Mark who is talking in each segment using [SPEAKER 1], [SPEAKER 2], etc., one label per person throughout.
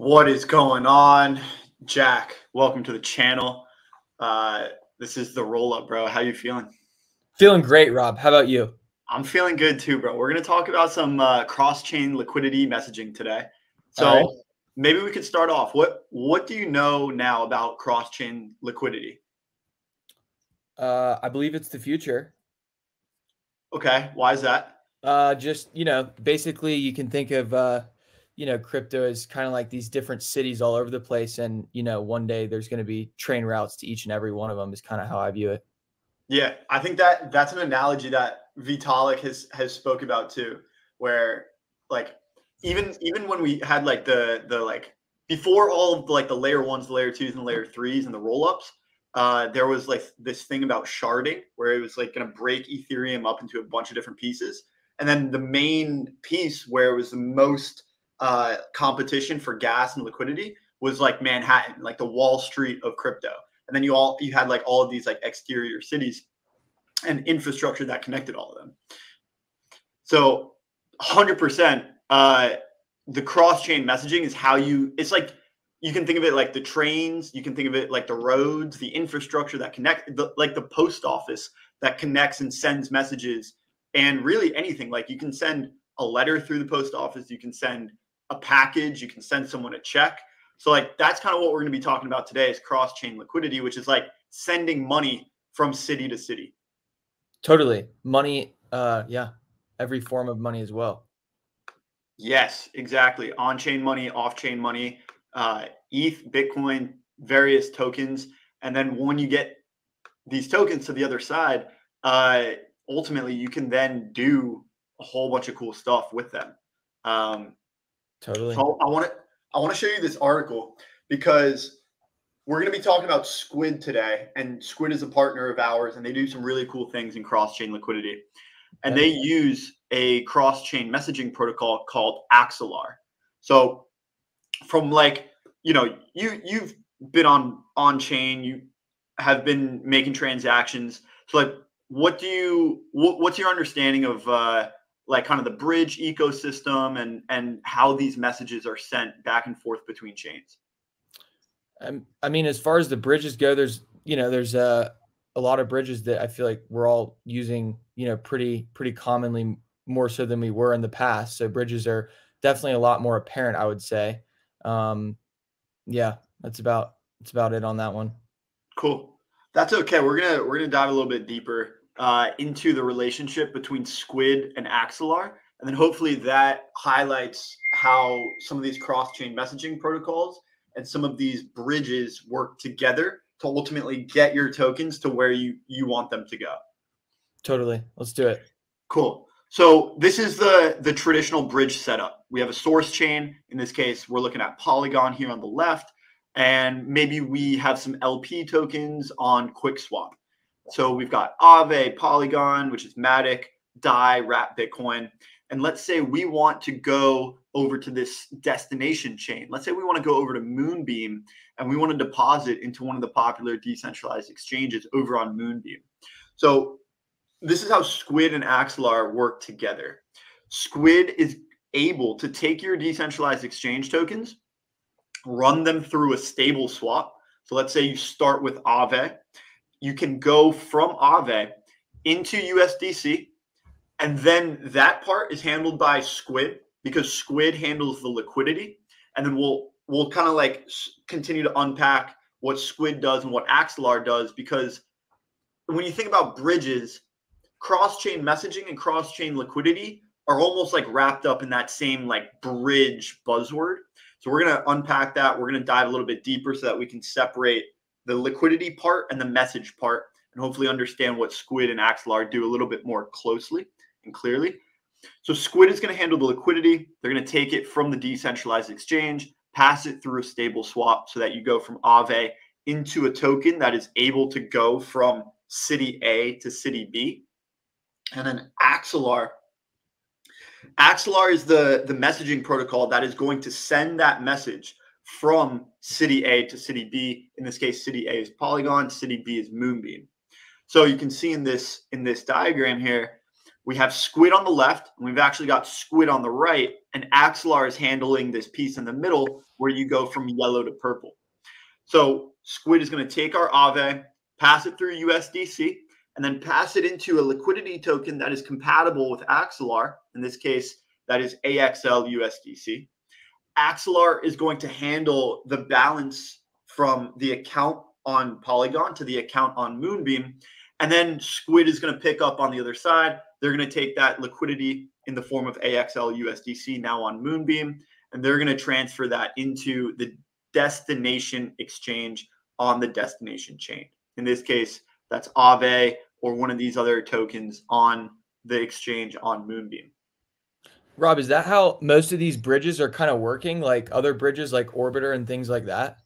[SPEAKER 1] What is going on, Jack? Welcome to the channel. This is the roll up, bro. How you feeling?
[SPEAKER 2] Feeling great, Rob. How about you?
[SPEAKER 1] I'm feeling good too, bro. We're going to talk about some cross-chain liquidity messaging today. So
[SPEAKER 2] right.
[SPEAKER 1] Maybe we could start off. What do you know now about cross-chain liquidity?
[SPEAKER 2] I believe it's the future.
[SPEAKER 1] Okay. Why is that?
[SPEAKER 2] Just, basically you can think of, crypto as kind of like these different cities all over the place. And, one day there's going to be train routes to each and every one of them is kind of how I view it.
[SPEAKER 1] Yeah, I think that's an analogy that 𝗵𝗵𝗏𝗏 has spoke about too, where like even when we had like the like before all of the layer ones, the layer twos, and the layer threes and the roll-ups, there was like this thing about sharding where it was like going to break Ethereum up into a bunch of different pieces. And then the main piece where it was the most competition for gas and liquidity was like Manhattan, like the Wall Street of crypto. And then you had like all of these like exterior cities and infrastructure that connected all of them. So 100%, the cross-chain messaging is how it's like, you can think of it like the trains, you can think of it like the roads, the infrastructure that connect, like the post office that connects and sends messages, and really anything. Like you can send a letter through the post office, you can send a package, you can send someone a check. So like that's kind of what we're going to be talking about today is cross-chain liquidity, which is like sending money from city to city.
[SPEAKER 2] Totally. Money, yeah, every form of money as well.
[SPEAKER 1] Yes, exactly. On-chain money, off-chain money, ETH, Bitcoin, various tokens. And then when you get these tokens to the other side, ultimately you can then do a whole bunch of cool stuff with them.
[SPEAKER 2] Totally.
[SPEAKER 1] So I want to show you this article because we're going to be talking about Squid today, and Squid is a partner of ours, and they do some really cool things in cross-chain liquidity. And they use a cross-chain messaging protocol called Axelar. So from like, you've been on-chain, you have been making transactions. So like, what's your understanding of like kind of the bridge ecosystem and how these messages are sent back and forth between chains?
[SPEAKER 2] I mean, as far as the bridges go, there's a lot of bridges that I feel like we're all using, pretty commonly, more so than we were in the past. So bridges are definitely a lot more apparent, I would say. Yeah, that's about it on that one.
[SPEAKER 1] Cool. That's okay. We're gonna dive a little bit deeper into the relationship between Squid and Axelar, and then hopefully that highlights how some of these cross-chain messaging protocols and some of these bridges work together to ultimately get your tokens to where you want them to go.
[SPEAKER 2] Totally. Let's do it.
[SPEAKER 1] Cool. So this is the traditional bridge setup. We have a source chain. In this case, we're looking at Polygon here on the left, and maybe we have some LP tokens on QuickSwap. So we've got Aave, Polygon, which is Matic, DAI, Wrap Bitcoin. And let's say we want to go over to this destination chain. Let's say we want to go over to Moonbeam and we want to deposit into one of the popular decentralized exchanges over on Moonbeam. So this is how Squid and Axelar work together. Squid is able to take your decentralized exchange tokens, run them through a stable swap. So let's say you start with Aave. You can go from Aave into USDC. And then that part is handled by Squid because Squid handles the liquidity. And then we'll kind of like continue to unpack what Squid does and what Axelar does, because when you think about bridges, cross-chain messaging and cross-chain liquidity are almost like wrapped up in that same like bridge buzzword. So we're going to unpack that. We're going to dive a little bit deeper so that we can separate the liquidity part and the message part, and hopefully understand what Squid and Axelar do a little bit more closely and clearly. So Squid is going to handle the liquidity. They're going to take it from the decentralized exchange, pass it through a stable swap so that you go from Aave into a token that is able to go from city A to city B. And then Axelar is the messaging protocol that is going to send that message from city A to city B. In this case, city A is Polygon, city B is Moonbeam. So you can see in this diagram here, We have Squid on the left, and we've actually got Squid on the right, and Axelar is handling this piece in the middle where you go from yellow to purple. So Squid is going to take our 𝗂𝗏, pass it through USDC, and then pass it into a liquidity token that is compatible with Axelar. In this case, that is AXL USDC. Axelar is going to handle the balance from the account on Polygon to the account on Moonbeam. And then Squid is going to pick up on the other side. They're going to take that liquidity in the form of AXL USDC now on Moonbeam, and they're going to transfer that into the destination exchange on the destination chain. In this case, that's 𝗂𝗏 or one of these other tokens on the exchange on Moonbeam.
[SPEAKER 2] Rob, is that how most of these bridges are kind of working, like other bridges like Orbiter and things like that?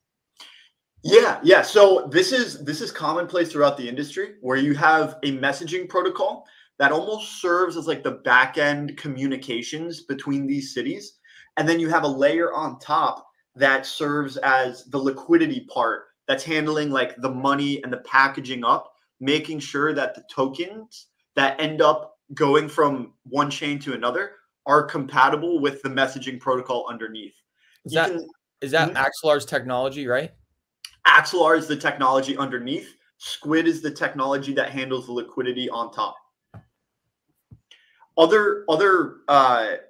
[SPEAKER 1] Yeah. So this is commonplace throughout the industry, where you have a messaging protocol that almost serves as like the back end communications between these cities. And then you have a layer on top that serves as the liquidity part that's handling like the money and the packaging up, making sure that the tokens that end up going from one chain to another are compatible with the messaging protocol underneath.
[SPEAKER 2] Is that Axelar's technology, right?
[SPEAKER 1] Axelar is the technology underneath. Squid is the technology that handles the liquidity on top. Other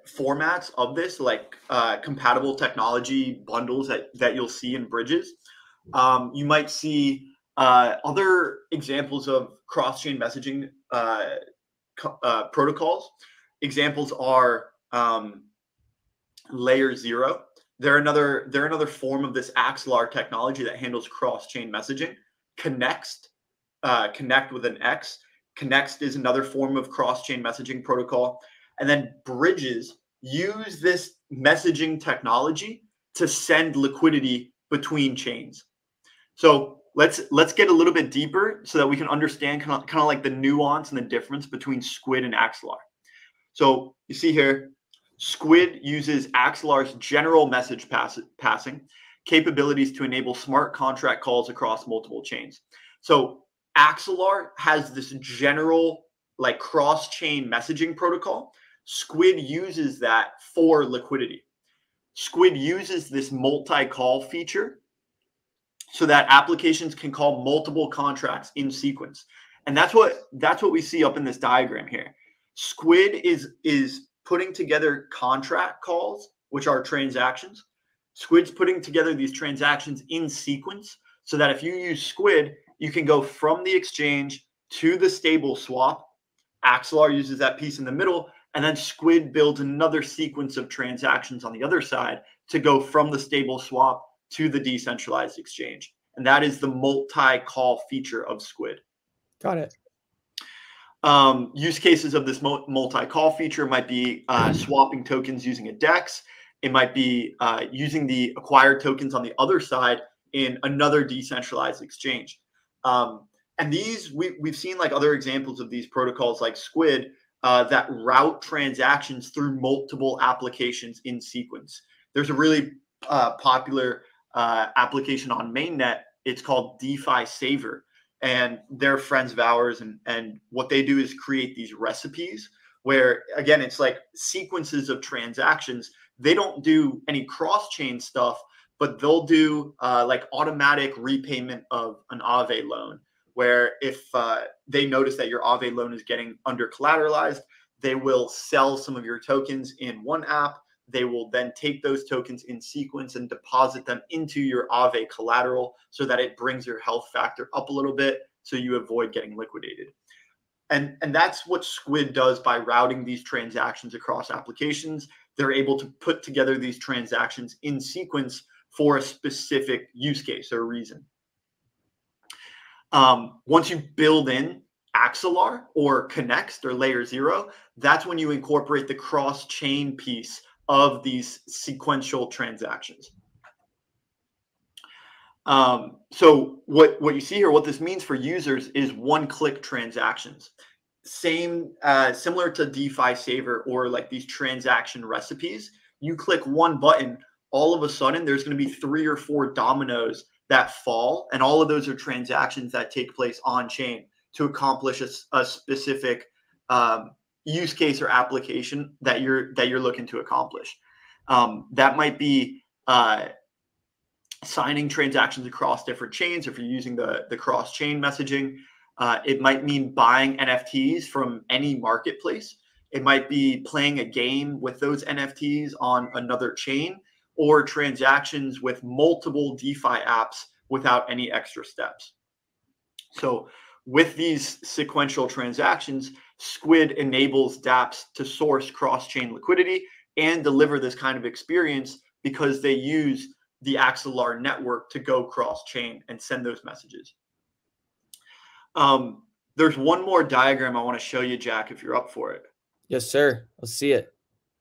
[SPEAKER 1] formats of this, like compatible technology bundles that you'll see in bridges, you might see other examples of cross-chain messaging protocols. Examples are Layer 0. They're another form of this Axelar technology that handles cross-chain messaging. Connect with an X. Connect is another form of cross-chain messaging protocol. And then bridges use this messaging technology to send liquidity between chains. So let's get a little bit deeper so that we can understand kind of like the nuance and the difference between Squid and Axelar. So you see here, Squid uses Axelar's general message passing capabilities to enable smart contract calls across multiple chains. So Axelar has this general like cross-chain messaging protocol. Squid uses that for liquidity. Squid uses this multi-call feature so that applications can call multiple contracts in sequence. And that's what we see up in this diagram here. Squid is putting together contract calls, which are transactions. Squid's putting together these transactions in sequence so that if you use Squid, you can go from the exchange to the stable swap. Axelar uses that piece in the middle, and then Squid builds another sequence of transactions on the other side to go from the stable swap to the decentralized exchange. And that is the multi-call feature of Squid.
[SPEAKER 2] Got it.
[SPEAKER 1] Use cases of this multi-call feature might be swapping tokens using a DEX. It might be using the acquired tokens on the other side in another decentralized exchange. And these, we've seen like other examples of these protocols like Squid that route transactions through multiple applications in sequence. There's a really popular application on mainnet. It's called DeFi Saver. And they're friends of ours. And what they do is create these recipes where, again, it's like sequences of transactions. They don't do any cross-chain stuff, but they'll do like automatic repayment of an 𝗂𝗏 loan, where if they notice that your 𝗂𝗏 loan is getting under collateralized, they will sell some of your tokens in one app. They will then take those tokens in sequence and deposit them into your 𝗂𝗏 collateral so that it brings your health factor up a little bit so you avoid getting liquidated. And that's what Squid does by routing these transactions across applications. They're able to put together these transactions in sequence for a specific use case or reason. Once you build in Axelar or Connect or Layer 0, that's when you incorporate the cross-chain piece of these sequential transactions. So what you see here, what this means for users is one-click transactions. Similar to DeFi Saver or like these transaction recipes. You click one button, all of a sudden there's going to be 3 or 4 dominoes that fall, and all of those are transactions that take place on chain to accomplish a specific use case or application that you're looking to accomplish. That might be signing transactions across different chains. If you're using the cross-chain messaging, it might mean buying NFTs from any marketplace. It might be playing a game with those NFTs on another chain, or transactions with multiple DeFi apps without any extra steps. So with these sequential transactions, Squid enables dApps to source cross-chain liquidity and deliver this kind of experience because they use the Axelar network to go cross-chain and send those messages. There's one more diagram I want to show you, Jack, if you're up for it.
[SPEAKER 2] Yes, sir. Let's see it.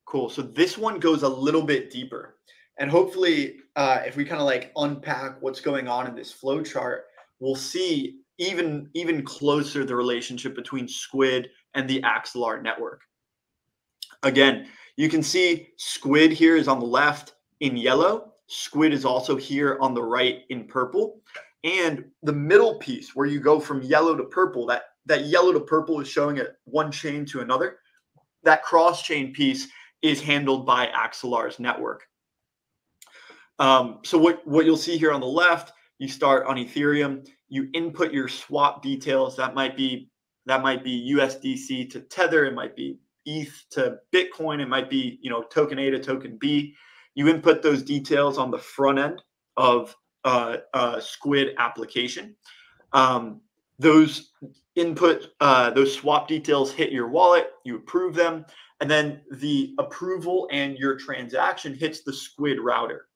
[SPEAKER 2] Cool.
[SPEAKER 1] So this one goes a little bit deeper. And hopefully, if we kind of like unpack what's going on in this flow chart, we'll see even closer the relationship between Squid and the Axelar network. Again, you can see Squid here is on the left in yellow. Squid is also here on the right in purple. And the middle piece where you go from yellow to purple, that yellow to purple is showing it one chain to another. That cross-chain piece is handled by Axelar's network. So what you'll see here on the left, you start on Ethereum, you input your swap details. That might be USDC to Tether, it might be ETH to Bitcoin, it might be token A to token B. You input those details on the front end of Squid application. Those swap details hit your wallet, you approve them, and then the approval and your transaction hits the Squid router.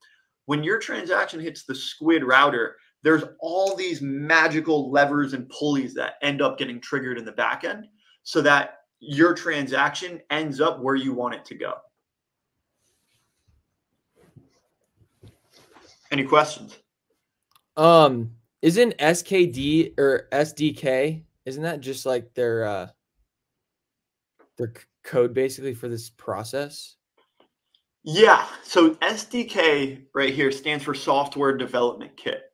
[SPEAKER 1] When your transaction hits the Squid router, there's all these magical levers and pulleys that end up getting triggered in the back end so that your transaction ends up where you want it to go. Any questions?
[SPEAKER 2] Isn't SKD or SDK, isn't that just like their code basically for this process?
[SPEAKER 1] Yeah, so SDK right here stands for Software Development Kit.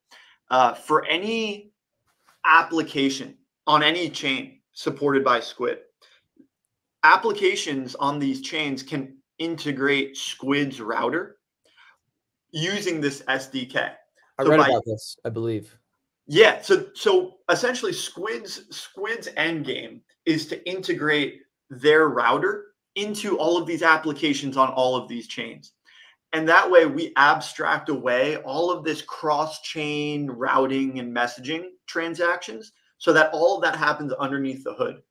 [SPEAKER 1] For any application on any chain supported by Squid, applications on these chains can integrate Squid's router using this SDK.
[SPEAKER 2] I read about this, I believe.
[SPEAKER 1] Yeah, so essentially Squid's end game is to integrate their router into all of these applications on all of these chains. And that way we abstract away all of this cross-chain routing and messaging transactions so that all of that happens underneath the hood.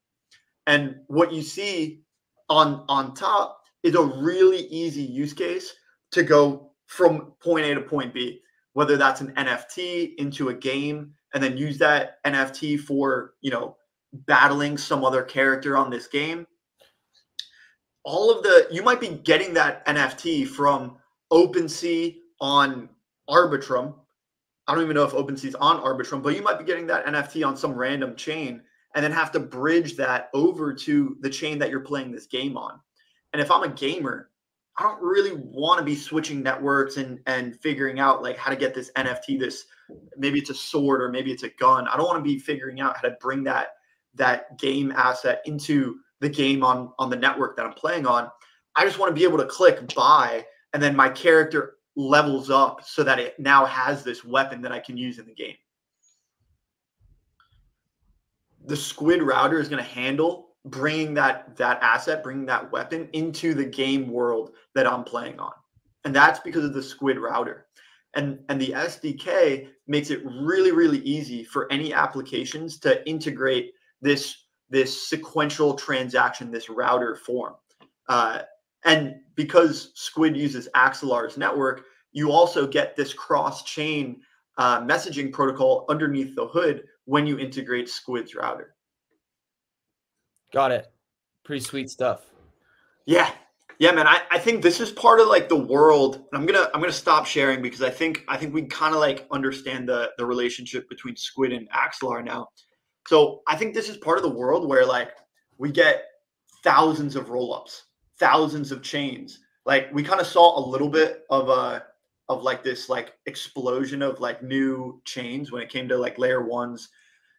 [SPEAKER 1] And what you see on top is a really easy use case to go from point A to point B, whether that's an NFT into a game and then use that NFT for, battling some other character on this game. You might be getting that NFT from OpenSea on Arbitrum. I don't even know if OpenSea is on Arbitrum, but you might be getting that NFT on some random chain and then have to bridge that over to the chain that you're playing this game on. And if I'm a gamer, I don't really want to be switching networks and figuring out like how to get this NFT, maybe it's a sword or maybe it's a gun. I don't want to be figuring out how to bring that game asset into the game on the network that I'm playing on. I just want to be able to click buy, and then my character levels up so that it now has this weapon that I can use in the game. The Squid router is going to handle bringing that asset, bringing that weapon into the game world that I'm playing on. And that's because of the Squid router. And the SDK makes it really, really easy for any applications to integrate this sequential transaction, this router form. And because Squid uses Axelar's network, you also get this cross-chain messaging protocol underneath the hood when you integrate Squid's router.
[SPEAKER 2] Got it. Pretty sweet stuff.
[SPEAKER 1] Yeah, man. I think this is part of like the world. I'm gonna stop sharing because I think we kind of like understand the relationship between Squid and Axelar now. So I think this is part of the world where like we get thousands of rollups, thousands of chains. Like we kind of saw a little bit of like this like explosion of like new chains when it came to like layer ones.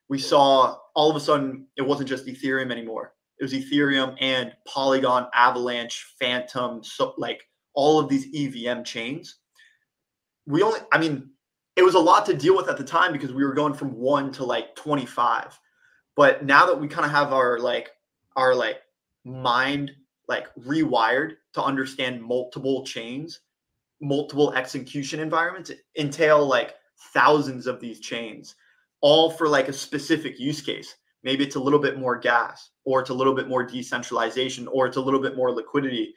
[SPEAKER 1] We saw all of a sudden it wasn't just Ethereum anymore. It was Ethereum and Polygon, Avalanche, Phantom, so like all of these EVM chains. I mean, it was a lot to deal with at the time because we were going from 1 to like 25. But now that we kind of have our mind like rewired to understand multiple chains, multiple execution environments entail like thousands of these chains, all for like a specific use case. Maybe it's a little bit more gas, or it's a little bit more decentralization, or it's a little bit more liquidity.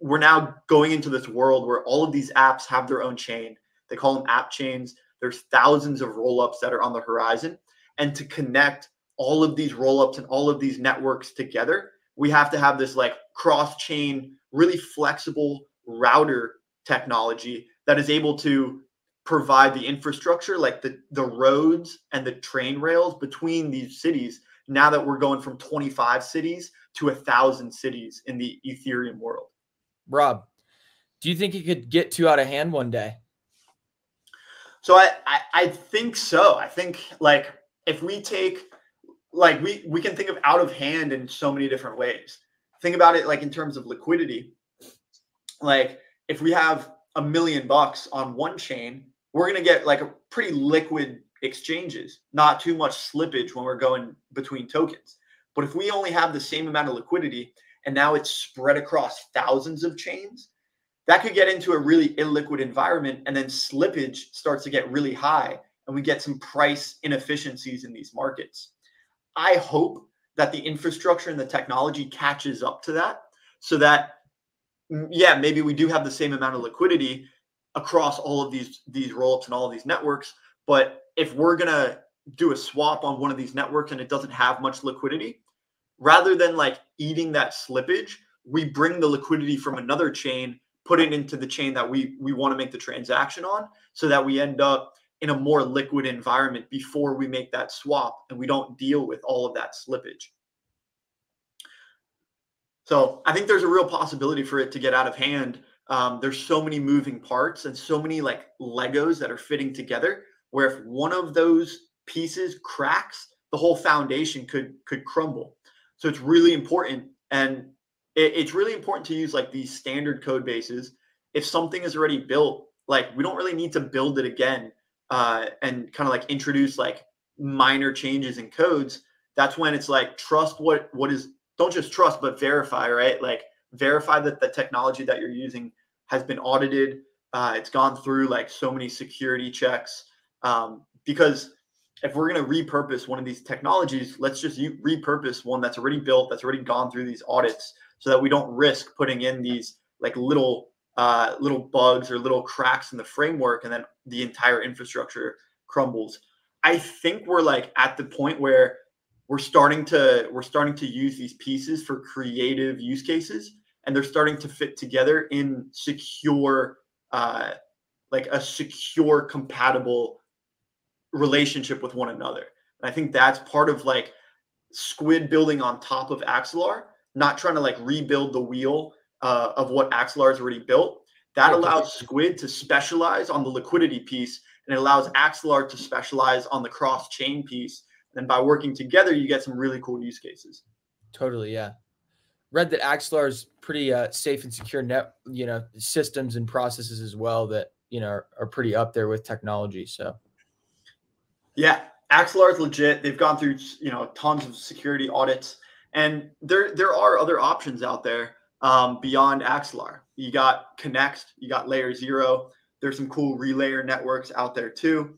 [SPEAKER 1] We're now going into this world where all of these apps have their own chain. They call them app chains. There's thousands of rollups that are on the horizon. And to connect all of these rollups and all of these networks together, we have to have this like cross-chain, really flexible router technology that is able to provide the infrastructure, like the roads and the train rails between these cities, now that we're going from 25 cities to 1,000 cities in the Ethereum world.
[SPEAKER 2] Rob, do you think it could get too out of hand one day?
[SPEAKER 1] So I think so. I think like if we take like we can think of out of hand in so many different ways. Think about it like in terms of liquidity. Like if we have $1 million on one chain, we're going to get like a pretty liquid exchanges, not too much slippage when we're going between tokens. But if we only have the same amount of liquidity and now it's spread across thousands of chains, that could get into a really illiquid environment, and then slippage starts to get really high and we get some price inefficiencies in these markets. I hope that the infrastructure and the technology catches up to that, so that, yeah, maybe we do have the same amount of liquidity across all of these rollups and all of these networks. But if we're going to do a swap on one of these networks and it doesn't have much liquidity, rather than like eating that slippage, we bring the liquidity from another chain, put it into the chain that we want to make the transaction on, so that we end up in a more liquid environment before we make that swap and we don't deal with all of that slippage. So I think there's a real possibility for it to get out of hand. There's so many moving parts and so many like Legos that are fitting together, where if one of those pieces cracks, the whole foundation could crumble. So it's really important, and it's really important to use like these standard code bases. If something is already built, like we don't really need to build it again and kind of like introduce like minor changes in codes. That's when it's like trust what is, don't just trust, but verify, right? Like verify that the technology that you're using has been audited. It's gone through like so many security checks. Because if we're going to repurpose one of these technologies, let's just repurpose one that's already built, that's already gone through these audits, so that we don't risk putting in these like little bugs or little cracks in the framework, and then the entire infrastructure crumbles. I think we're like at the point where we're starting to use these pieces for creative use cases, and they're starting to fit together in secure, like a secure, compatible relationship with one another. And I think that's part of like Squid building on top of Axelar, not trying to like rebuild the wheel of what Axelar has already built. That allows Squid to specialize on the liquidity piece, and it allows Axelar to specialize on the cross-chain piece. And by working together, you get some really cool use cases.
[SPEAKER 2] Totally, yeah. Read that Axelar is pretty safe and secure systems and processes as well that are pretty up there with technology. So
[SPEAKER 1] yeah, Axelar is legit. They've gone through tons of security audits, and there are other options out there beyond Axelar. You got Connect, you got Layer 0. There's some cool relayer networks out there too.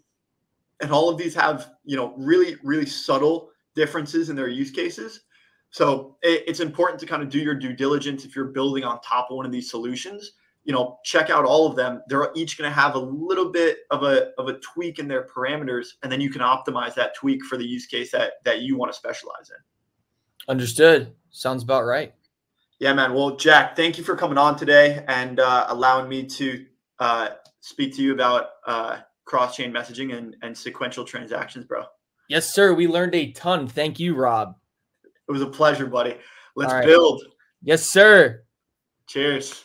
[SPEAKER 1] And all of these have, really, really subtle differences in their use cases. So it's important to kind of do your due diligence if you're building on top of one of these solutions. Check out all of them. They're each going to have a little bit of a tweak in their parameters, and then you can optimize that tweak for the use case that you want to specialize in.
[SPEAKER 2] Understood. Sounds about right.
[SPEAKER 1] Yeah, man. Well, Jack, thank you for coming on today and allowing me to speak to you about cross-chain messaging and sequential transactions, bro.
[SPEAKER 2] Yes, sir. We learned a ton. Thank you, Rob.
[SPEAKER 1] It was a pleasure, buddy. Let's build.
[SPEAKER 2] Yes, sir.
[SPEAKER 1] Cheers.